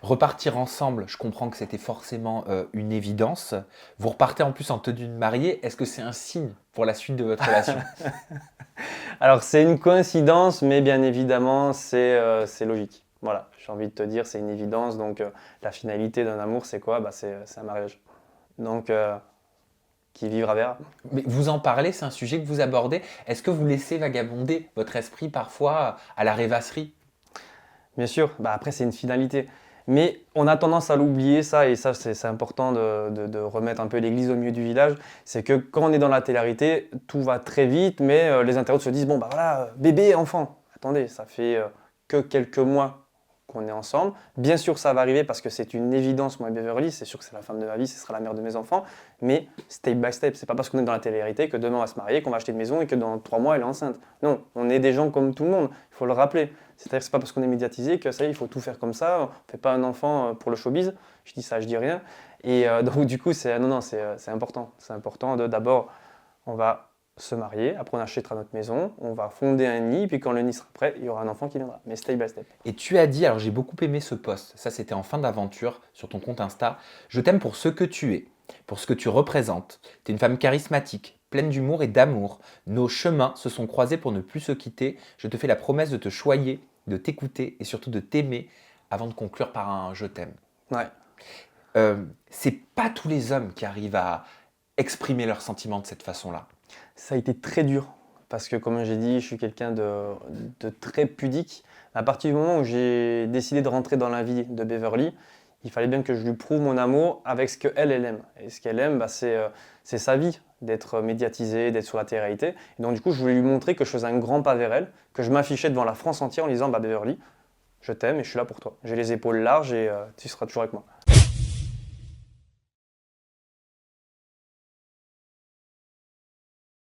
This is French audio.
Repartir ensemble, je comprends que c'était forcément une évidence. Vous repartez en plus en tenue de mariée. Est-ce que c'est un signe pour la suite de votre relation? Alors, c'est une coïncidence, mais bien évidemment, c'est logique. Voilà, j'ai envie de te dire, c'est une évidence. Donc, la finalité d'un amour, c'est quoi? Bah, c'est un mariage. Donc, qui vivra verra. Mais vous en parlez, c'est un sujet que vous abordez. Est-ce que vous laissez vagabonder votre esprit parfois à la rêvasserie? Bien sûr, bah, après, c'est une finalité. Mais on a tendance à l'oublier, ça, et ça, c'est important de remettre un peu l'église au milieu du village. C'est que quand on est dans la télé-réalité, tout va très vite, mais les internautes se disent, bon, bah voilà, bébé, enfant. Attendez, ça fait que quelques mois qu'on est ensemble. Bien sûr, ça va arriver parce que c'est une évidence, moi et Beverly, c'est sûr que c'est la femme de ma vie, ce sera la mère de mes enfants, mais step by step, c'est pas parce qu'on est dans la télé-réalité que demain on va se marier, qu'on va acheter une maison et que dans 3 mois elle est enceinte. Non, on est des gens comme tout le monde, il faut le rappeler. C'est-à-dire que c'est pas parce qu'on est médiatisé que ça y est, il faut tout faire comme ça, on fait pas un enfant pour le showbiz, je dis ça, je dis rien. Et donc du coup, c'est important. C'est important de d'abord, on va se marier, après on achètera notre maison, on va fonder un nid, puis quand le nid sera prêt, il y aura un enfant qui viendra, mais step by step. Et tu as dit, alors j'ai beaucoup aimé ce post, ça c'était en fin d'aventure sur ton compte Insta, je t'aime pour ce que tu es, pour ce que tu représentes. Tu es une femme charismatique, pleine d'humour et d'amour. Nos chemins se sont croisés pour ne plus se quitter. Je te fais la promesse de te choyer, de t'écouter et surtout de t'aimer avant de conclure par un je t'aime. Ouais. C'est pas tous les hommes qui arrivent à exprimer leurs sentiments de cette façon-là. Ça a été très dur parce que, comme j'ai dit, je suis quelqu'un de très pudique. À partir du moment où j'ai décidé de rentrer dans la vie de Beverly, il fallait bien que je lui prouve mon amour avec ce qu'elle, elle aime. Et ce qu'elle aime, bah, c'est sa vie, d'être médiatisée, d'être sur la télé-réalité. Et donc, du coup, je voulais lui montrer que je faisais un grand pas vers elle, que je m'affichais devant la France entière en disant, bah, Beverly, je t'aime et je suis là pour toi. J'ai les épaules larges et tu seras toujours avec moi.